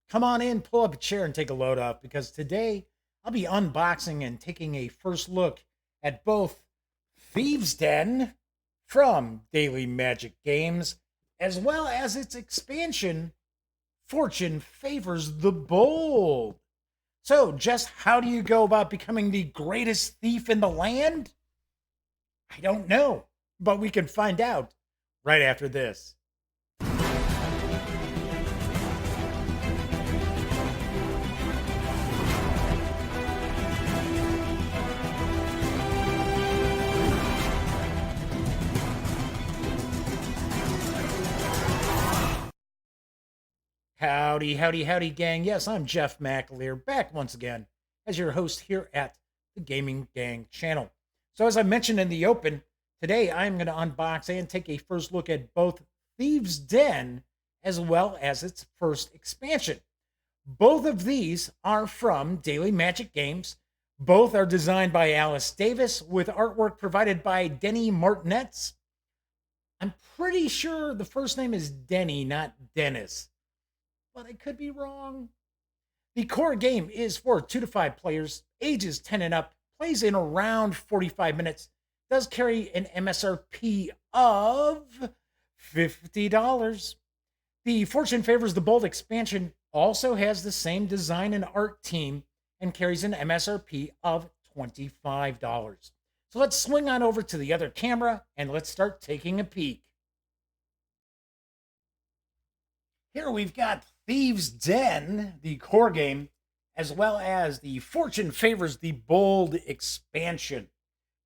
Come on in, pull up a chair, and take a load off because today I'll be unboxing and taking a first look at both Thieves Den from Daily Magic Games as well as its expansion, Fortune Favors the Bold. So, just how do you go about becoming the greatest thief in the land? I don't know, but we can find out right after this. Howdy, howdy, howdy, gang. Yes, I'm Jeff McAleer, back once again as your host here at the Gaming Gang channel. So, as I mentioned in the open, today I'm going to unbox and take a first look at both Thieves Den as well as its first expansion. Both of these are from Daily Magic Games. Both are designed by Alice Davis with artwork provided by Denny Martinez. I'm pretty sure the first name is Denny, not Dennis, but I could be wrong. The core game is for 2 to 5 players, ages 10 and up, plays in around 45 minutes, does carry an MSRP of $50. The Fortune Favors the Bold expansion also has the same design and art team and carries an MSRP of $25. So let's swing on over to the other camera and let's start taking a peek. Here we've got Thieves Den, the core game, as well as the Fortune Favors the Bold expansion.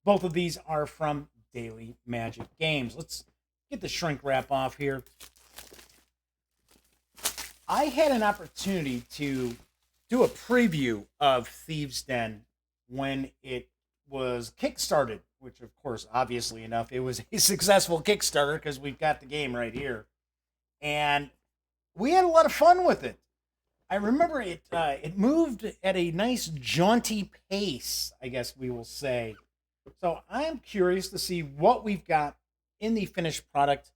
Both of these are from Daily Magic Games. Let's get the shrink wrap off here. I had an opportunity to do a preview of Thieves Den when it was Kickstarted, which, of course, obviously enough, it was a successful Kickstarter because we've got the game right here. And we had a lot of fun with it. I remember it moved at a nice jaunty pace, I guess we will say. So I'm curious to see what we've got in the finished product.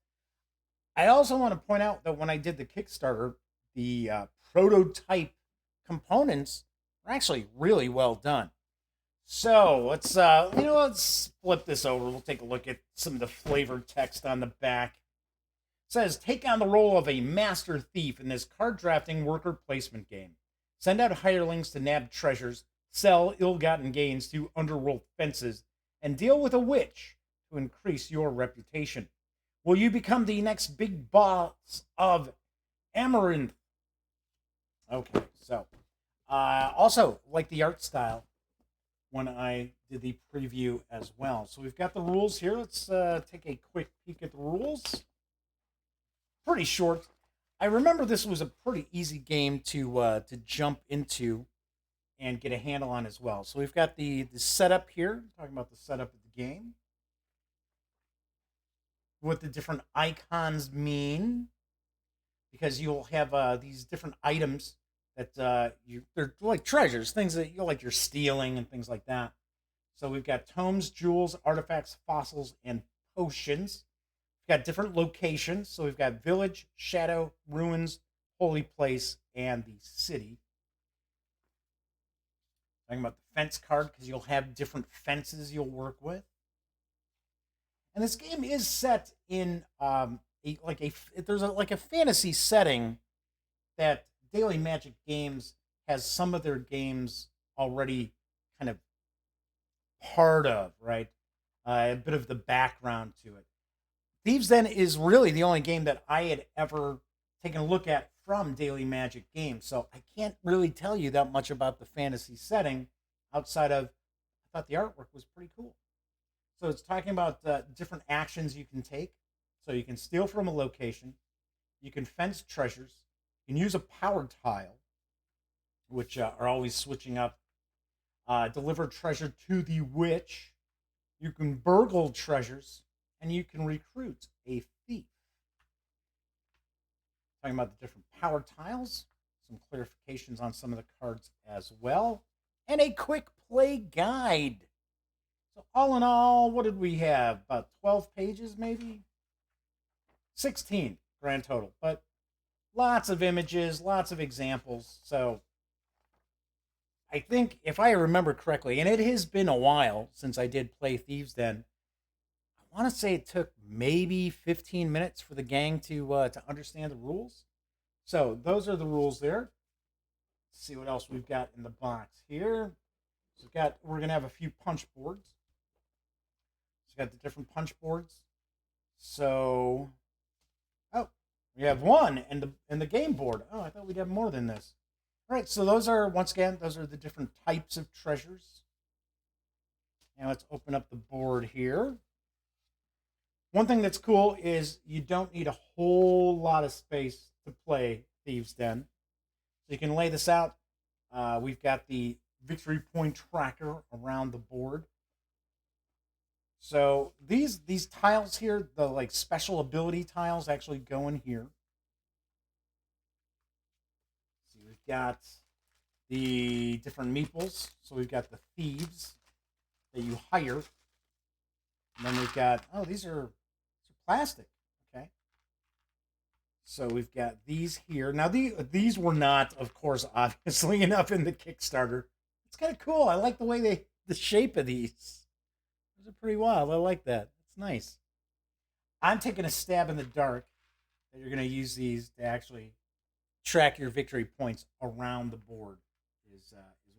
I also want to point out that when I did the Kickstarter, the prototype components are actually really well done. So let's flip this over. We'll take a look at some of the flavored text on the back. Says, take on the role of a master thief in this card drafting worker placement game. Send out hirelings to nab treasures, sell ill-gotten gains to underworld fences, and deal with a witch to increase your reputation. Will you become the next big boss of Amaranth? Okay, so also like the art style when I did the preview as well. So we've got the rules here. Let's take a quick peek at the rules. Pretty short. I remember this was a pretty easy game to jump into and get a handle on as well. So we've got the setup here, talking about the setup of the game, what the different icons mean, because you'll have these different items that they're like treasures, things that you're stealing and things like that. So we've got tomes, jewels, artifacts, fossils, and potions. We've got different locations. So we've got village, shadow, ruins, holy place, and the city. Talking about the fence card because you'll have different fences you'll work with. And this game is set in there's a fantasy setting that Daily Magic Games has some of their games already kind of part of, right? A bit of the background to it. Thieves Den is really the only game that I had ever taken a look at from Daily Magic Games, so I can't really tell you that much about the fantasy setting outside of I thought the artwork was pretty cool. So it's talking about different actions you can take. So you can steal from a location, you can fence treasures, you can use a power tile, which are always switching up, deliver treasure to the witch, you can burgle treasures, and you can recruit a thief. Talking about the different power tiles, some clarifications on some of the cards as well, and a quick play guide. So all in all, what did we have? About 12 pages, maybe? 16 grand total. But lots of images, lots of examples. So I think if I remember correctly, and it has been a while since I did play Thieves Den, I want to say it took maybe 15 minutes for the gang to understand the rules. So those are the rules there. Let's see what else we've got in the box here. So we're gonna have a few punch boards. So we've got the different punch boards. So oh, we have one and the game board. Oh, I thought we'd have more than this. All right, so those are once again those are the different types of treasures. Now let's open up the board here. One thing that's cool is you don't need a whole lot of space to play Thieves Den. So you can lay this out. We've got the victory point tracker around the board. So these tiles here, the like special ability tiles, actually go in here. So we've got the different meeples. So we've got the thieves that you hire. And then we've got these are plastic. Okay. So we've got these here. Now these were not, of course, obviously enough in the Kickstarter. It's kind of cool. I like the way the shape of these. Those are pretty wild. I like that. It's nice. I'm taking a stab in the dark that you're going to use these to actually track your victory points around the board. Is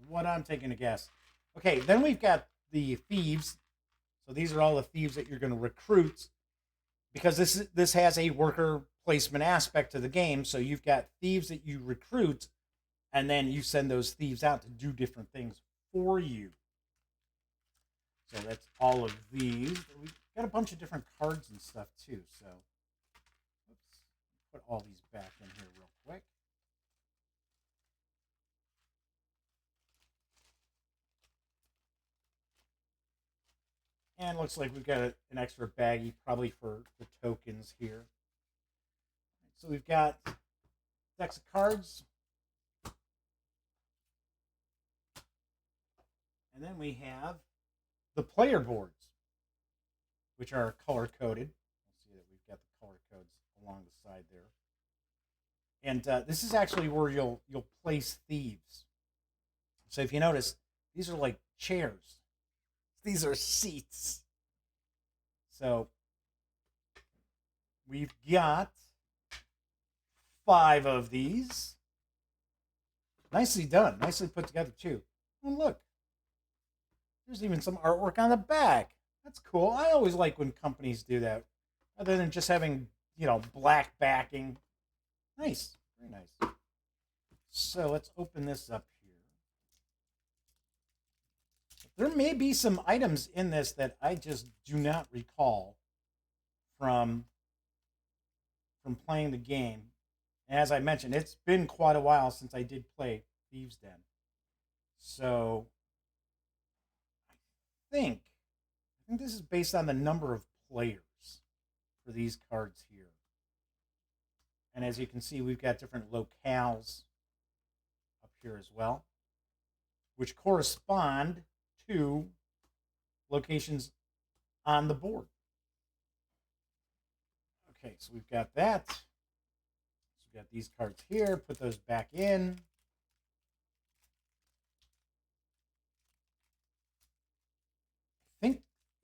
what I'm taking a guess. Okay, then we've got the thieves. So these are all the thieves that you're going to recruit, because this has a worker placement aspect to the game. So you've got thieves that you recruit, and then you send those thieves out to do different things for you. So that's all of these. We've got a bunch of different cards and stuff too. So oops, put all these back in here real quick. And looks like we've got an extra baggie probably for the tokens here. So we've got decks of cards. And then we have the player boards, which are color coded. You'll see that we've got the color codes along the side there. And this is actually where you'll place thieves. So if you notice, these are like chairs. These are seats. So we've got 5 of these. Nicely done. Nicely put together too. And look, there's even some artwork on the back. That's cool. I always like when companies do that, other than just having, black backing. Nice. Very nice. So let's open this up here. There may be some items in this that I just do not recall from playing the game. And as I mentioned, it's been quite a while since I did play Thieves Den. So I think this is based on the number of players for these cards here. And as you can see, we've got different locales up here as well, which correspond to locations on the board. Okay, so we've got that. So we've got these cards here. Put those back in.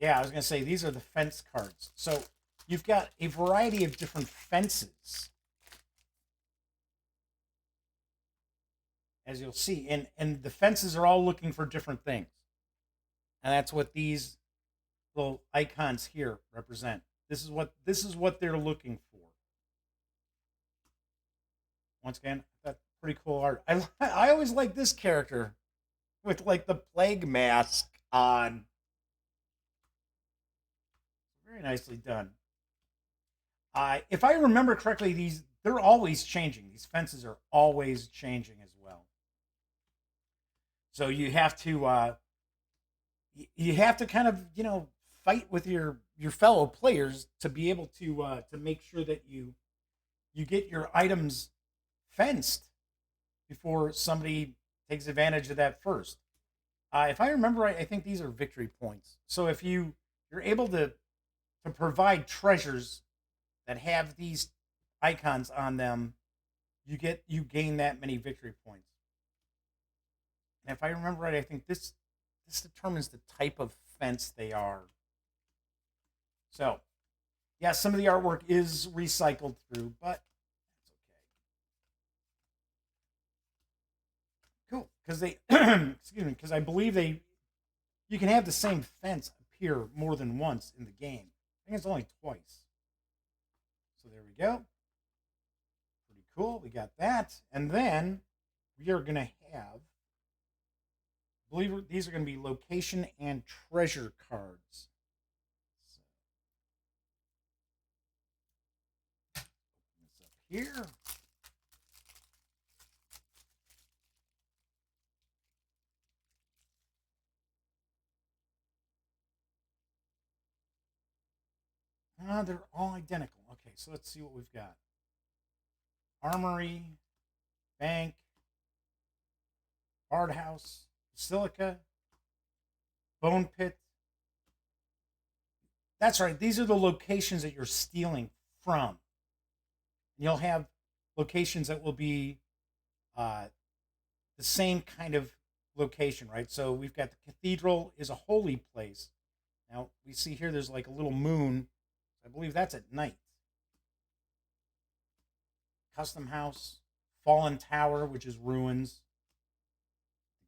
I was going to say these are the fence cards. So you've got a variety of different fences, as you'll see, and the fences are all looking for different things. And that's what these little icons here represent. This is what they're looking for. Once again, that's pretty cool art. I always like this character with like the plague mask on. Very nicely done. If I remember correctly, they're always changing. These fences are always changing as well. So you have to kind of fight with your fellow players to be able to make sure that you get your items fenced before somebody takes advantage of that first. If I remember right, I think these are victory points. So if you're able to provide treasures that have these icons on them you gain that many victory points. And if I remember right, I think this determines the type of fence they are. So, yeah, some of the artwork is recycled through, but that's okay. Cool, because they excuse me, because I believe you can have the same fence appear more than once in the game. I think it's only twice. So there we go. Pretty cool. We got that, and then we are gonna have. I believe these are going to be location and treasure cards. So, open this up here. They're all identical. Okay, so let's see what we've got. Armory, bank, guardhouse, basilica, bone pit. That's right. These are the locations that you're stealing from. You'll have locations that will be the same kind of location, right? So we've got the cathedral is a holy place. Now we see here there's like a little moon. I believe that's at night. Custom house, fallen tower, which is ruins.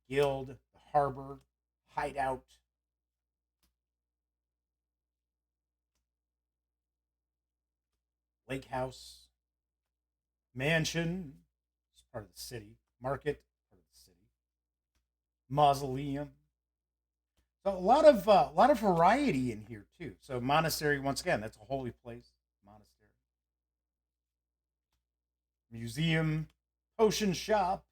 The guild, the harbor, hideout. Lake house, mansion, it's part of the city. Market, part of the city. Mausoleum. So a lot of variety in here too. So monastery, once again, that's a holy place. Monastery. Museum, potion shop,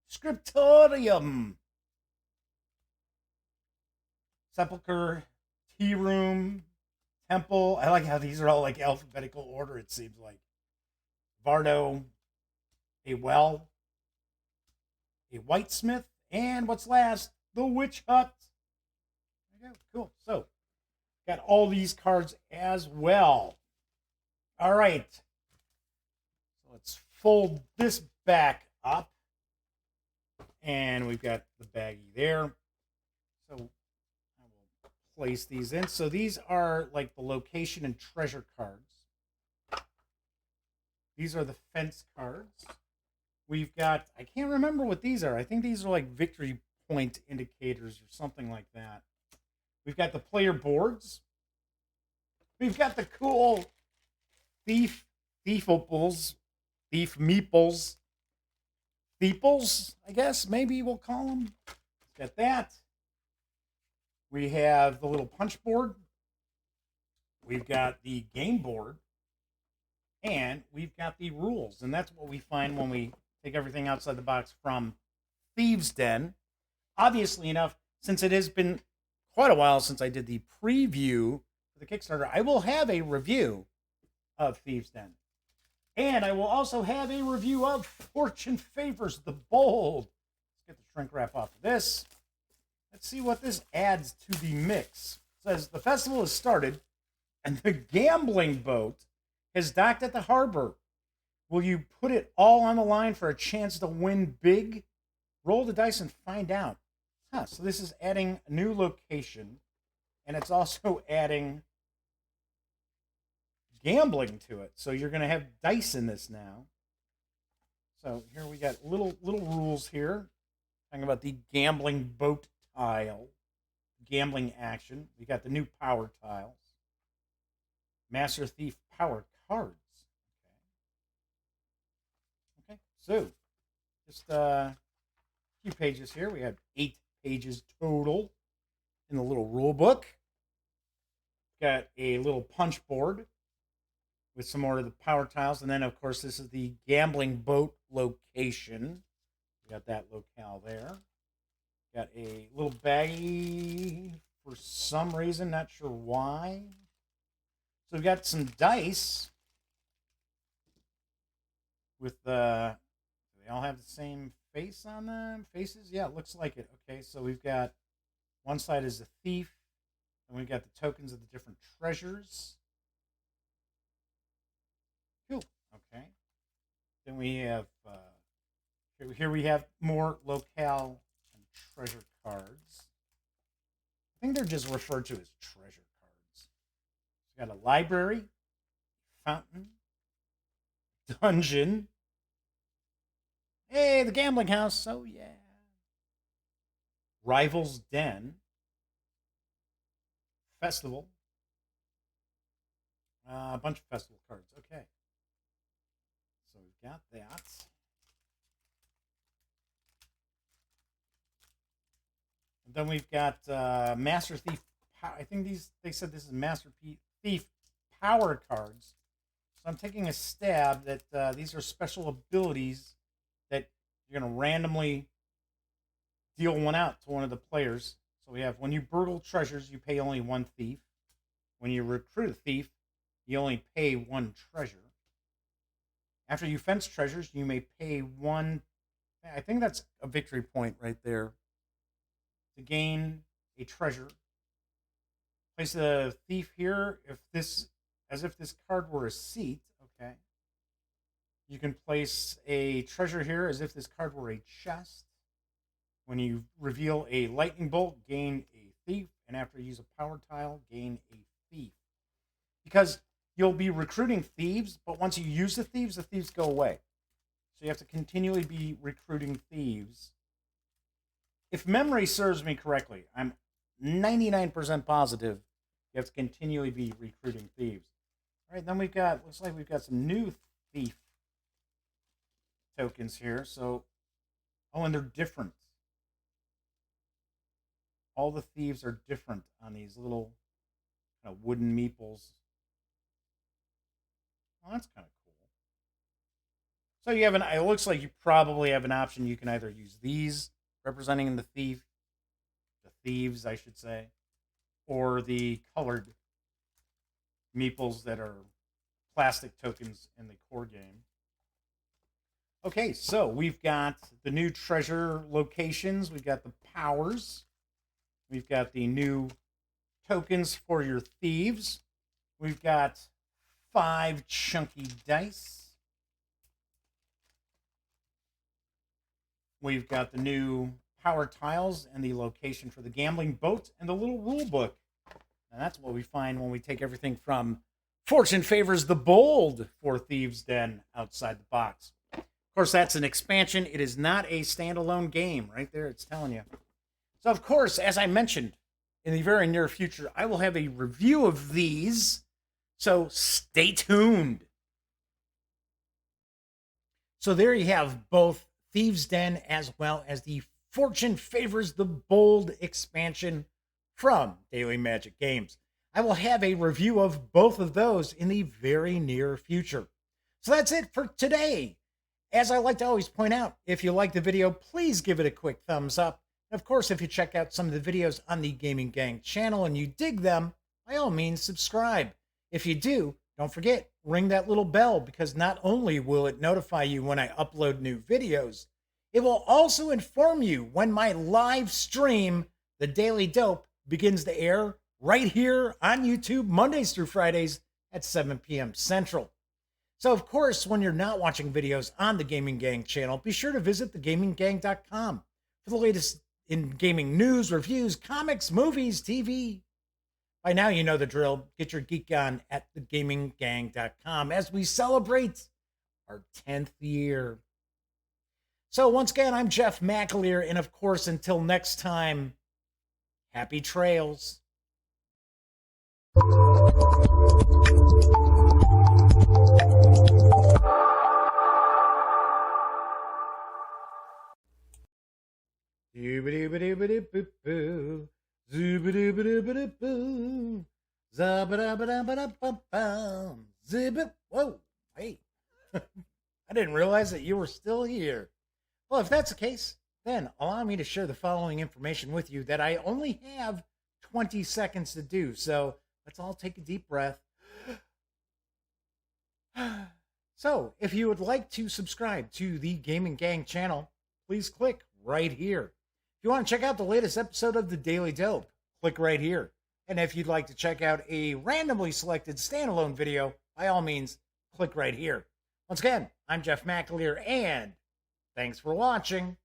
scriptorium, sepulcher, tea room, temple. I like how these are all like alphabetical order, it seems like. Bardo, a well, a whitesmith, and what's last? The witch hut. There you go. Cool. So, got all these cards as well. All right. So let's fold this back up. And we've got the baggie there. So I will place these in. So these are like the location and treasure cards. These are the fence cards. We've got, I can't remember what these are. I think these are like victory point indicators or something like that. We've got the player boards. We've got the cool thief meeples, thieples, I guess, maybe we'll call them. Got that. We have the little punch board. We've got the game board. And we've got the rules. And that's what we find when we take everything outside the box from Thieves Den. Obviously enough, since it has been quite a while since I did the preview for the Kickstarter, I will have a review of Thieves Den. And I will also have a review of Fortune Favors the Bold. Let's get the shrink wrap off of this. Let's see what this adds to the mix. It says, the festival has started, and the gambling boat has docked at the harbor. Will you put it all on the line for a chance to win big? Roll the dice and find out. So this is adding a new location, and it's also adding gambling to it. So you're going to have dice in this now. So here we got little rules here. Talking about the gambling boat tile, gambling action. We got the new power tiles. Master Thief power cards. Okay, so just a few pages here. We have 8 pages total in the little rule book. Got a little punch board with some more of the power tiles. And then, of course, this is the gambling boat location. We got that locale there. Got a little baggie for some reason, not sure why. So we've got some dice with the, do they all have the same face on them? Faces? Yeah, it looks like it. Okay, so we've got, one side is the thief, and we've got the tokens of the different treasures. Cool. Okay. Then we have here we have more locale and treasure cards. I think they're just referred to as treasure cards. We got a library, fountain, dungeon. Hey, the gambling house. Oh yeah. Rivals Den. Festival. A bunch of festival cards. Okay. So we've got that. And then we've got Master Thief. I think they said this is Master Thief power cards. So I'm taking a stab that these are special abilities that you're going to randomly deal one out to one of the players. So we have, when you burgle treasures, you pay only one thief. When you recruit a thief, you only pay one treasure. After you fence treasures, you may pay one. I think that's a victory point right there. To gain a treasure. Place a thief here as if this card were a seat. Okay. You can place a treasure here as if this card were a chest. When you reveal a lightning bolt, gain a thief. And after you use a power tile, gain a thief. Because you'll be recruiting thieves, but once you use the thieves go away. So you have to continually be recruiting thieves. If memory serves me correctly, I'm 99% positive you have to continually be recruiting thieves. All right, then looks like we've got some new thief tokens here. So, and they're different. All the thieves are different on these little kind of wooden meeples. Well, that's kind of cool. So you have it looks like you probably have an option. You can either use these representing the thieves, I should say, or the colored meeples that are plastic tokens in the core game. Okay, so we've got the new treasure locations. We've got the powers. We've got the new tokens for your thieves. We've got 5 chunky dice. We've got the new power tiles and the location for the gambling boat and the little rule book. And that's what we find when we take everything from Fortune Favors the Bold for Thieves Den outside the box. Of course, that's an expansion. It is not a standalone game. Right there, it's telling you. So, of course, as I mentioned, in the very near future, I will have a review of these. So stay tuned. So there you have both Thieves Den as well as the Fortune Favors the Bold expansion from Daily Magic Games. I will have a review of both of those in the very near future. So that's it for today. As I like to always point out, if you like the video, please give it a quick thumbs up. Of course, if you check out some of the videos on the Gaming Gang channel and you dig them, by all means, subscribe. If you do, don't forget, ring that little bell, because not only will it notify you when I upload new videos, it will also inform you when my live stream, The Daily Dope, begins to air right here on YouTube Mondays through Fridays at 7 p.m. Central. So, of course, when you're not watching videos on the Gaming Gang channel, be sure to visit thegaminggang.com for the latest in gaming news, reviews, comics, movies, TV. By now, you know the drill. Get your geek on at thegaminggang.com as we celebrate our 10th year. So once again, I'm Jeff McAleer, and of course, until next time, happy trails. Zoobity-bitty-bitty-boo-boo. Zoobity-bitty-bitty-boo. Zabba-dabba-dabba-dabba-bum. Zibbit. Whoa, hey. I didn't realize that you were still here. Well, if that's the case, then allow me to share the following information with you that I only have 20 seconds to do. So let's all take a deep breath. So, if you would like to subscribe to the Gaming Gang channel, please click right here. If you want to check out the latest episode of The Daily Dope, click right here. And if you'd like to check out a randomly selected standalone video, by all means, click right here. Once again, I'm Jeff McAleer, and thanks for watching.